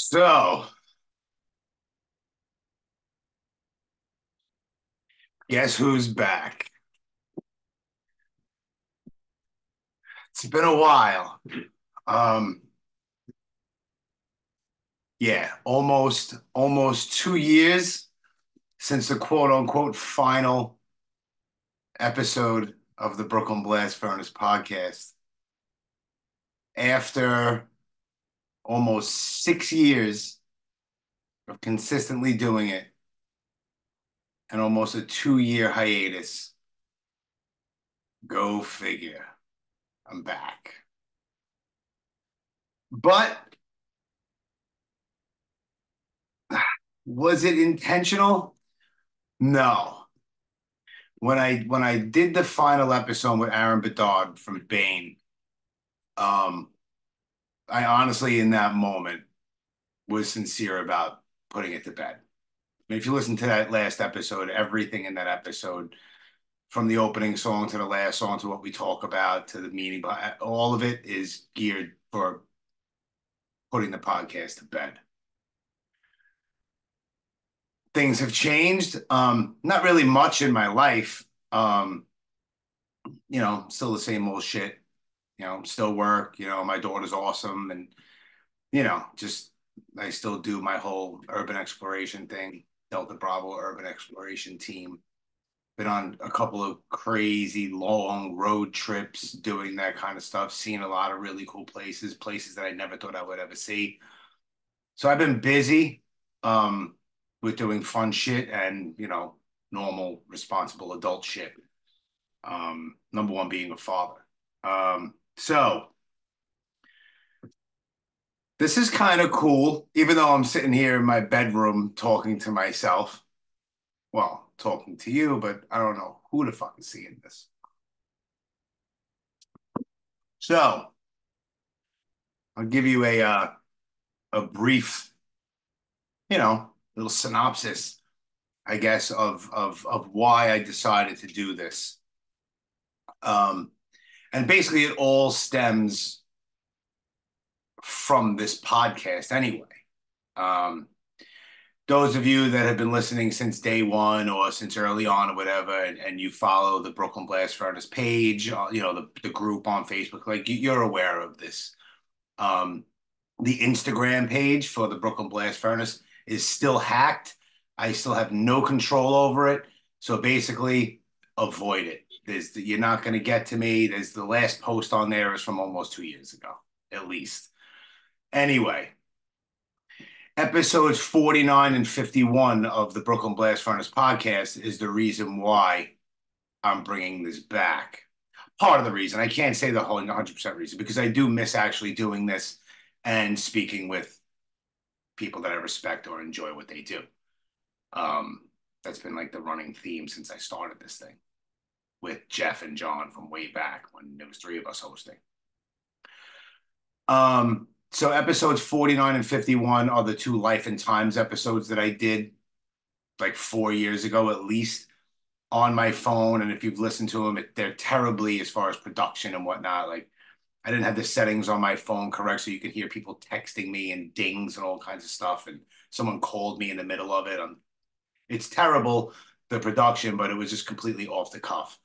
So, guess who's back? It's been a while. Um, yeah, almost 2 years since the quote unquote final episode of the Brooklyn Blast Furnace podcast. After almost 6 years of consistently doing it and almost a 2 year hiatus, go figure, I'm back. But was it intentional? No. When I did the final episode with Aaron Bedard from Bane, um, I honestly in that moment was sincere about putting it to bed. I mean, if you listen to that last episode, everything in that episode, from the opening song to the last song to what we talk about to the meaning, but all of it is geared for putting the podcast to bed. Things have changed. Not really much in my life. Still the same old shit. Still work. My daughter's awesome, and just I still do my whole urban exploration thing, Delta Bravo urban exploration team. Been on a couple of crazy long road trips doing that kind of stuff, seeing a lot of really cool places that I never thought I would ever see. So I've been busy with doing fun shit and, normal, responsible adult shit. Number one being a father. So this is kind of cool, even though I'm sitting here in my bedroom talking to myself. Well, talking to you, but I don't know who the fuck is seeing this. So I'll give you a brief, little synopsis, I guess, of why I decided to do this. Um, and basically, it all stems from this podcast anyway. Um, those of you that have been listening since day one or since early on or whatever, and you follow the Brooklyn Blast Furnace page, the group on Facebook, like you're aware of this. Um, the Instagram page for the Brooklyn Blast Furnace is still hacked. I still have no control over it. So basically, avoid it. You're not going to get to me. There's the last post on there is from almost 2 years ago, at least. Anyway, episodes 49 and 51 of the Brooklyn Blast Furnace podcast is the reason why I'm bringing this back. Part of the reason. I can't say the whole 100% reason because I do miss actually doing this and speaking with people that I respect or enjoy what they do. Um, that's been like the running theme since I started this thing with Jeff and John from way back when there was three of us hosting. So episodes 49 and 51 are the two Life and Times episodes that I did like 4 years ago at least on my phone. And if you've listened to them, they're terribly as far as production and whatnot. Like I didn't have the settings on my phone correct, so you could hear people texting me and dings and all kinds of stuff. And someone called me in the middle of it. It's terrible, the production, but it was just completely off the cuff.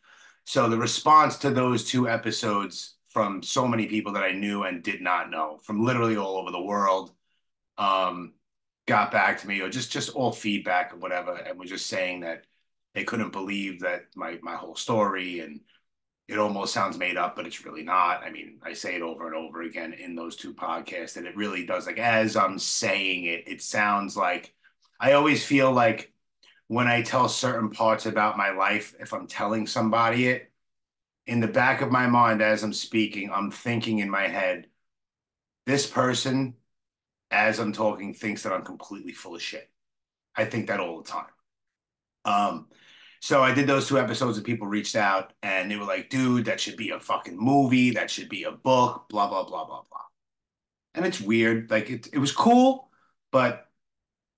So the response to those two episodes from so many people that I knew and did not know, from literally all over the world, um, got back to me, or just all feedback or whatever, and was just saying that they couldn't believe that my whole story, and it almost sounds made up, but it's really not. I mean, I say it over and over again in those two podcasts, and it really does. Like as I'm saying it, it sounds like I always feel like when I tell certain parts about my life, if I'm telling somebody it, in the back of my mind as I'm speaking, I'm thinking in my head, this person, as I'm talking, thinks that I'm completely full of shit. I think that all the time. Um, so I did those two episodes and people reached out and they were like, dude, that should be a fucking movie. That should be a book, blah, blah, blah, blah, blah. And it's weird. Like it was cool, but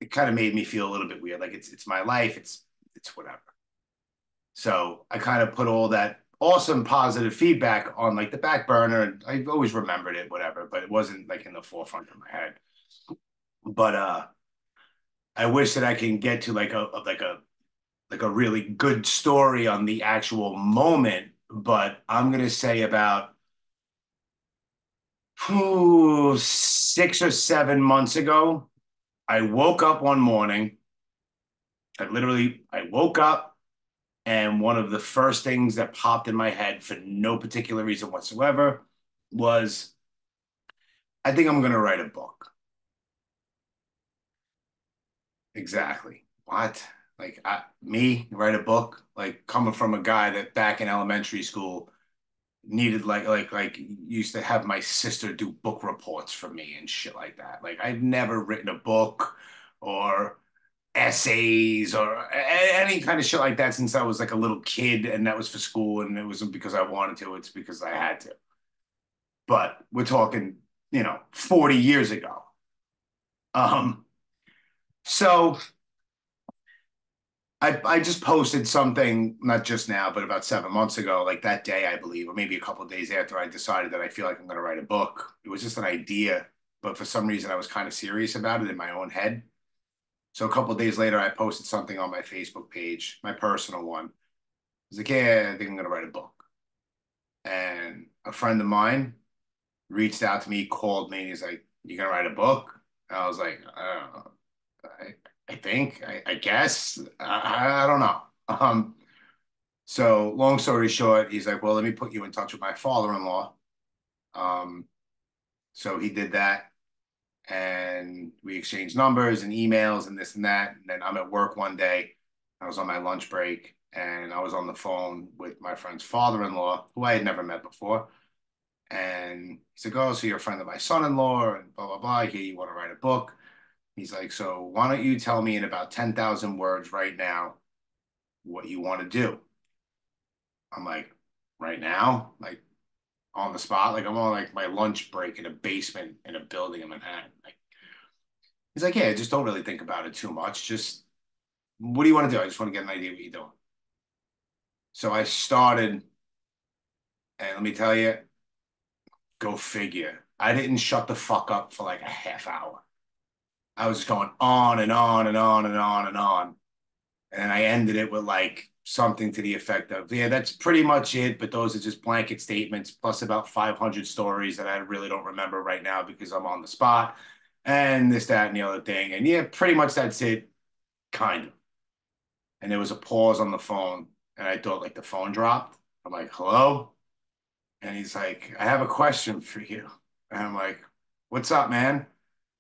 it kind of made me feel a little bit weird. Like it's my life. It's whatever. So I kind of put all that awesome positive feedback on like the back burner, and I always remembered it, whatever, but it wasn't like in the forefront of my head. But I wish that I can get to like a really good story on the actual moment, but I'm gonna say about 6 or 7 months ago, I woke up one morning. I woke up, and one of the first things that popped in my head for no particular reason whatsoever was, I think I'm gonna write a book. Exactly. What? Like me write a book? Like coming from a guy that back in elementary school needed like used to have my sister do book reports for me and shit like that. Like I've never written a book or essays or any kind of shit like that since I was like a little kid, and that was for school, and it wasn't because I wanted to, it's because I had to. But we're talking, 40 years ago. Um, so I just posted something, not just now, but about 7 months ago, like that day, I believe, or maybe a couple of days after I decided that I feel like I'm going to write a book. It was just an idea, but for some reason I was kind of serious about it in my own head. So a couple of days later, I posted something on my Facebook page, my personal one. I was like, yeah, I think I'm going to write a book. And a friend of mine reached out to me, called me, and he's like, you going to write a book? And I was like, I don't know. I think, I guess, I don't know. So long story short, he's like, well, let me put you in touch with my father-in-law. Um, so he did that, and we exchanged numbers and emails and this and that. And then I'm at work one day. I was on my lunch break, and I was on the phone with my friend's father-in-law, who I had never met before. And he's like, oh, so you're a friend of my son-in-law, and blah, blah, blah. I hear you want to write a book. He's like, so why don't you tell me in about 10,000 words right now what you want to do? I'm like, right now? Like, on the spot. Like I'm on like my lunch break in a basement in a building in Manhattan. Like he's like, yeah, just don't really think about it too much. Just what do you want to do? I just want to get an idea what you're doing. So I started, and let me tell you, go figure. I didn't shut the fuck up for like a half hour. I was just going on and on and on and on and on. And I ended it with like something to the effect of, yeah, that's pretty much it. But those are just blanket statements, plus about 500 stories that I really don't remember right now because I'm on the spot, and this, that, and the other thing. And yeah, pretty much that's it, kind of. And there was a pause on the phone, and I thought like the phone dropped. I'm like, hello? And he's like, I have a question for you. And I'm like, what's up, man?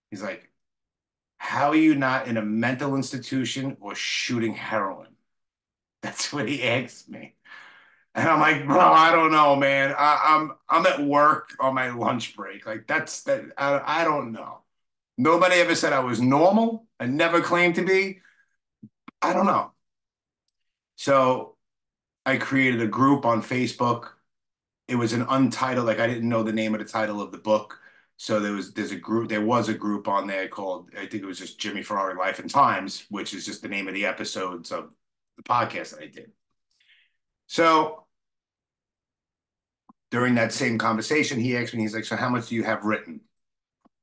He's like, how are you not in a mental institution or shooting heroin? That's what he asked me. And I'm like, bro, I don't know, man. I'm at work on my lunch break. Like that's that. I don't know. Nobody ever said I was normal. I never claimed to be. I don't know. So I created a group on Facebook. It was an untitled, like I didn't know the name of the title of the book. So there was a group on there called, I think it was just Jimmy Ferrari Life and Times, which is just the name of the episodes of the podcast that I did. So during that same conversation, he asked me, he's like, so how much do you have written?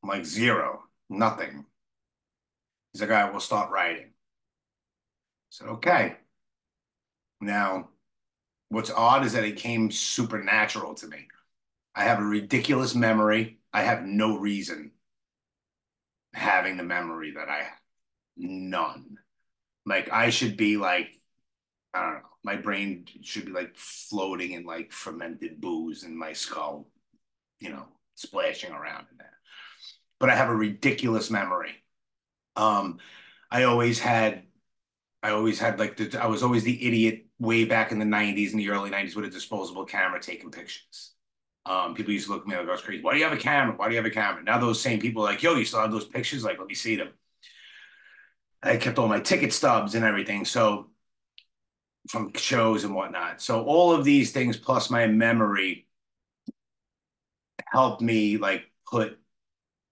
I'm like, zero, nothing. He's like, all right, we'll start writing. I said, okay. Now, what's odd is that it came supernatural to me. I have a ridiculous memory. I have no reason having the memory that I have. None. Like, I should be like, I don't know, my brain should be like floating in like fermented booze in my skull, splashing around in that. But I have a ridiculous memory. Um, I always had I always had like I was always the idiot way back in the 90s and the early 90s with a disposable camera taking pictures. People used to look at me like I was crazy. Why do you have a camera? Why do you have a camera? Now those same people are like, yo, you still have those pictures? Like, let me see them. I kept all my ticket stubs and everything. So from shows and whatnot. So all of these things plus my memory helped me like put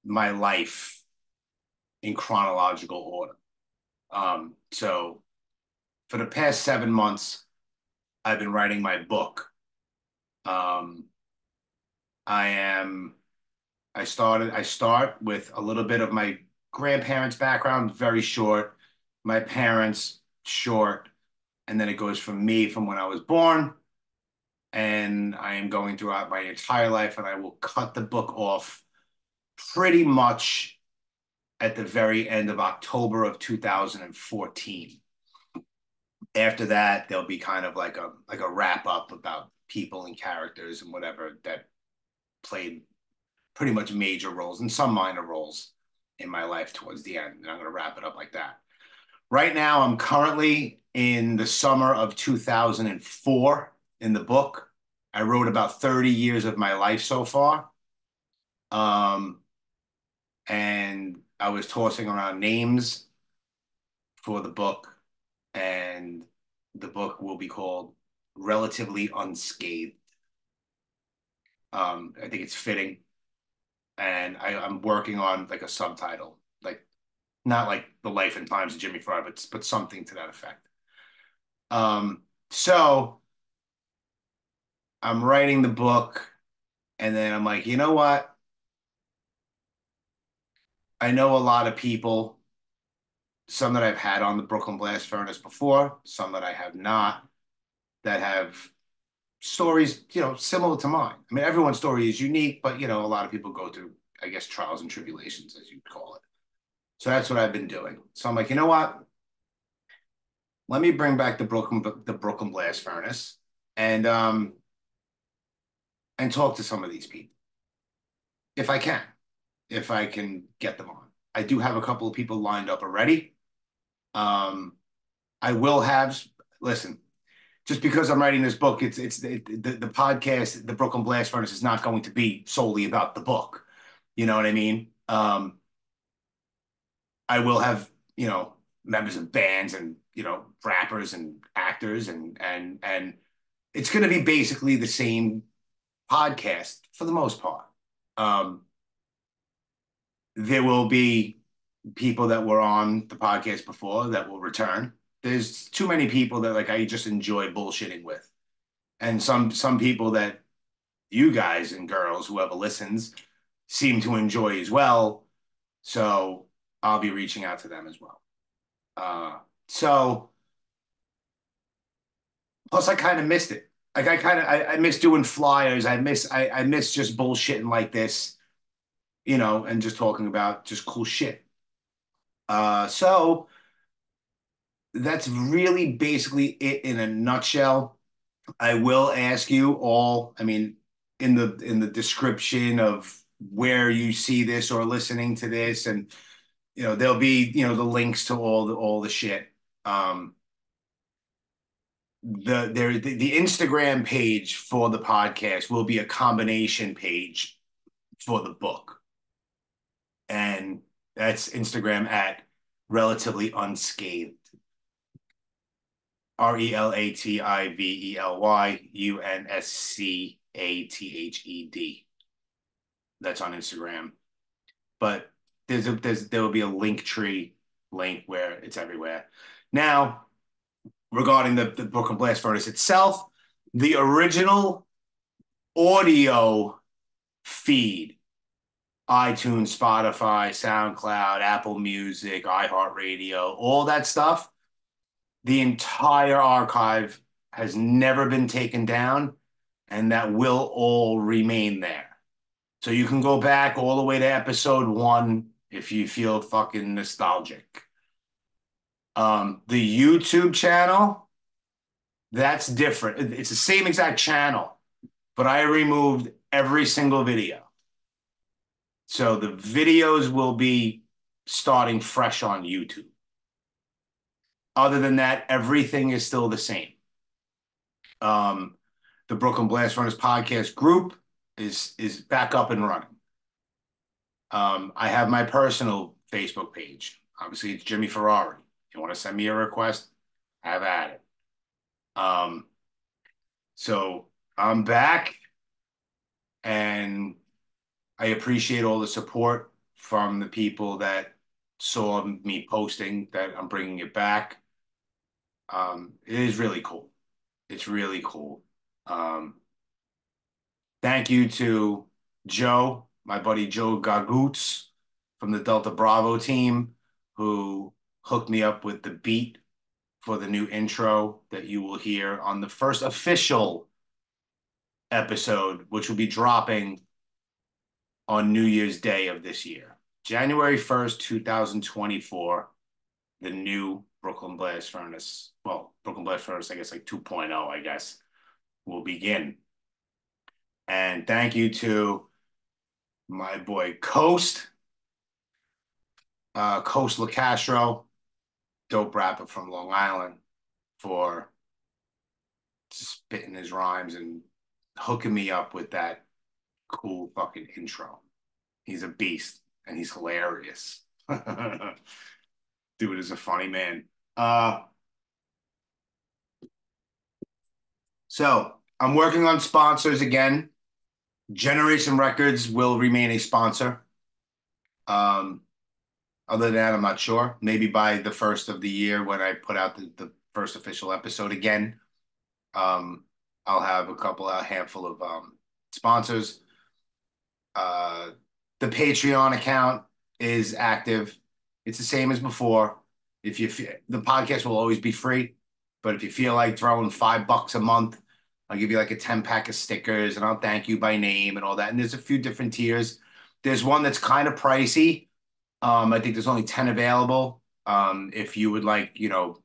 my life in chronological order. So for the past 7 months, I've been writing my book. Um, I am I start with a little bit of my grandparents' background, very short. My parents, short. And then it goes from me from when I was born. And I am going throughout my entire life, and I will cut the book off pretty much at the very end of October of 2014. After that, there'll be kind of like a wrap up about people and characters and whatever that played pretty much major roles and some minor roles in my life towards the end. And I'm going to wrap it up like that. Right now, I'm currently in the summer of 2004 in the book. I wrote about 30 years of my life so far. Um, and I was tossing around names for the book, and the book will be called Relatively Unscathed. I think it's fitting, and I'm working on like a subtitle, like not like The Life and Times of Jimmy Fry, but something to that effect. So I'm writing the book, and then I'm like, you know what? I know a lot of people, some that I've had on the Brooklyn Blast Furnace before, some that I have not, that have stories, similar to mine. I mean, everyone's story is unique, but a lot of people go through, I guess, trials and tribulations, as you'd call it. So that's what I've been doing. So I'm like, you know what? Let me bring back the Brooklyn Blast Furnace and talk to some of these people if I can, if I can get them on. I do have a couple of people lined up already. Um, I will have, listen, just because I'm writing this book, the podcast, the Brooklyn Blast Furnace, is not going to be solely about the book. You know what I mean? I will have, members of bands and, rappers and actors and it's going to be basically the same podcast for the most part. Um, there will be people that were on the podcast before that will return. There's too many people that like I just enjoy bullshitting with, and some people that you guys and girls, whoever listens, seem to enjoy as well. So I'll be reaching out to them as well. So plus I kind of missed it. Like I miss doing flyers. I miss just bullshitting like this, and just talking about just cool shit. So that's really basically it in a nutshell. I will ask you all, I mean, in the description of where you see this or listening to this, and there'll be, the links to all the shit. Um, the Instagram page for the podcast will be a combination page for the book. And that's Instagram at Relatively Unscathed. RelativelyUnscathed. That's on Instagram. But there will be a link tree link where it's everywhere. Now, regarding the Brooklyn Blast Furnace itself, the original audio feed, iTunes, Spotify, SoundCloud, Apple Music, iHeartRadio, all that stuff, the entire archive has never been taken down, and that will all remain there. So you can go back all the way to episode 1 if you feel fucking nostalgic. The YouTube channel, that's different. It's the same exact channel, but I removed every single video. So the videos will be starting fresh on YouTube. Other than that, everything is still the same. The Brooklyn Blast Furnace podcast group is back up and running. I have my personal Facebook page. Obviously, it's Jimmy Ferrari. If you want to send me a request, have at it. So I'm back, and I appreciate all the support from the people that saw me posting that I'm bringing it back. It is really cool. It's really cool. Thank you to Joe, my buddy Joe Gagoots, from the Delta Bravo team who hooked me up with the beat for the new intro that you will hear on the first official episode, which will be dropping on New Year's Day of this year. January 1st, 2024, the new Brooklyn Blast Furnace, well, Brooklyn Blast Furnace, I guess like 2.0, I guess, will begin. And thank you to my boy Coast, Coast LaCastro, dope rapper from Long Island, for spitting his rhymes and hooking me up with that cool fucking intro. He's a beast and he's hilarious. Dude is a funny man. Uh, so I'm working on sponsors again. Generation Records will remain a sponsor. Um, Other than that, I'm not sure. Maybe by the first of the year when I put out the first official episode again, um, I'll have a handful of sponsors. Uh, the Patreon account is active. It's the same as before. If you the podcast will always be free, but if you feel like throwing $5 a month, I'll give you like a 10 pack of stickers and I'll thank you by name and all that. And there's a few different tiers. There's one that's kind of pricey. I think there's only 10 available. If you would like, to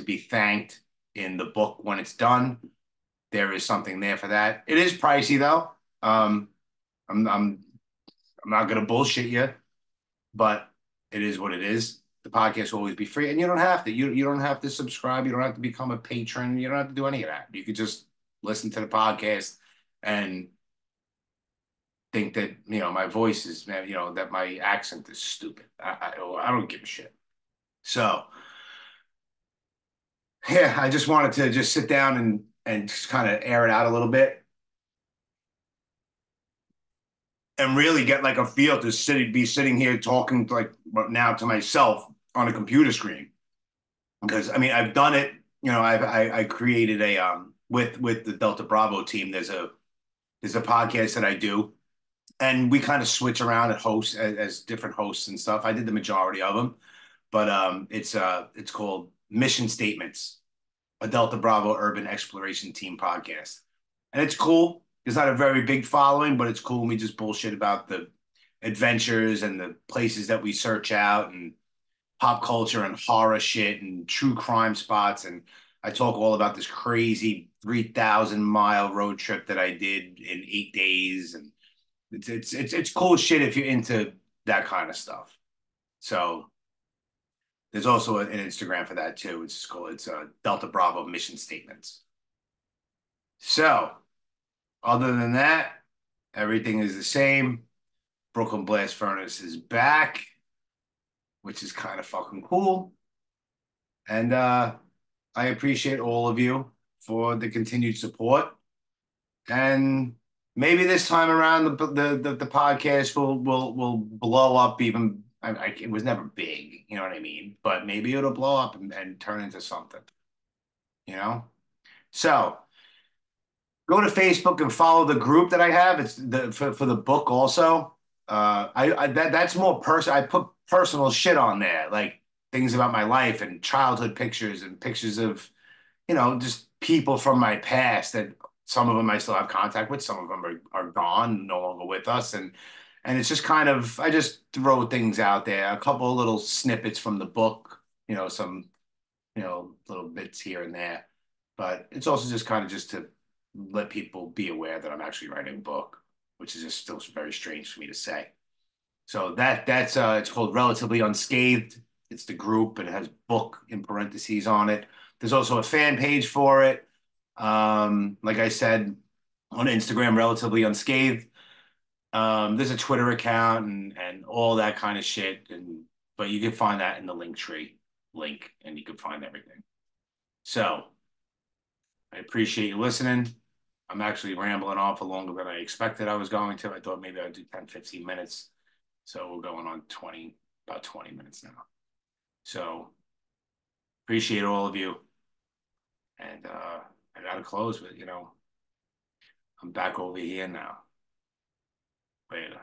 be thanked in the book when it's done, there is something there for that. It is pricey though. I'm I'm I'm not gonna bullshit you, but it is what it is. The podcast will always be free, and you don't have to. You don't have to subscribe. You don't have to become a patron. You don't have to do any of that. You could just listen to the podcast and think that my voice is that my accent is stupid. I don't give a shit. So yeah, I just wanted to just sit down and just kind of air it out a little bit and really get like a feel to be sitting here talking like now to myself on a computer screen. Because I mean, I've done it. I created a with the Delta Bravo team. There's a podcast that I do, and we kind of switch around at hosts as different hosts and stuff. I did the majority of them, but it's called Mission Statements, a Delta Bravo Urban Exploration Team podcast, and it's cool. It's not a very big following, but it's cool. And we just bullshit about the adventures and the places that we search out and pop culture and horror shit and true crime spots. And I talk all about this crazy 3,000-mile road trip that I did in 8 days. And it's cool shit if you're into that kind of stuff. So there's also an Instagram for that too. It's Delta Bravo Mission Statements. So other than that, everything is the same. Brooklyn Blast Furnace is back, which is kind of fucking cool. And I appreciate all of you for the continued support. And maybe this time around the podcast will blow up even. It was never big, you know what I mean? But maybe it'll blow up and turn into something, you know? So go to Facebook and follow the group that I have. It's for the book also. That's more personal. I put personal shit on there, like things about my life and childhood pictures and pictures of, just people from my past that some of them I still have contact with, some of them are gone, no longer with us, and it's just kind of I just throw things out there, a couple of little snippets from the book, some little bits here and there, but it's also just kind of just to let people be aware that I'm actually writing a book, which is just still very strange for me to say. So that's it's called Relatively Unscathed. It's the group and it has book in parentheses on it. There's also a fan page for it. Like I said, on Instagram, Relatively Unscathed. There's a Twitter account and all that kind of shit. But you can find that in the link tree link and you can find everything. So I appreciate you listening. I'm actually rambling on for longer than I expected I was going to. I thought maybe I'd do 10, 15 minutes. So we're going on about 20 minutes now. So appreciate all of you. And I gotta close, but I'm back over here now. Later.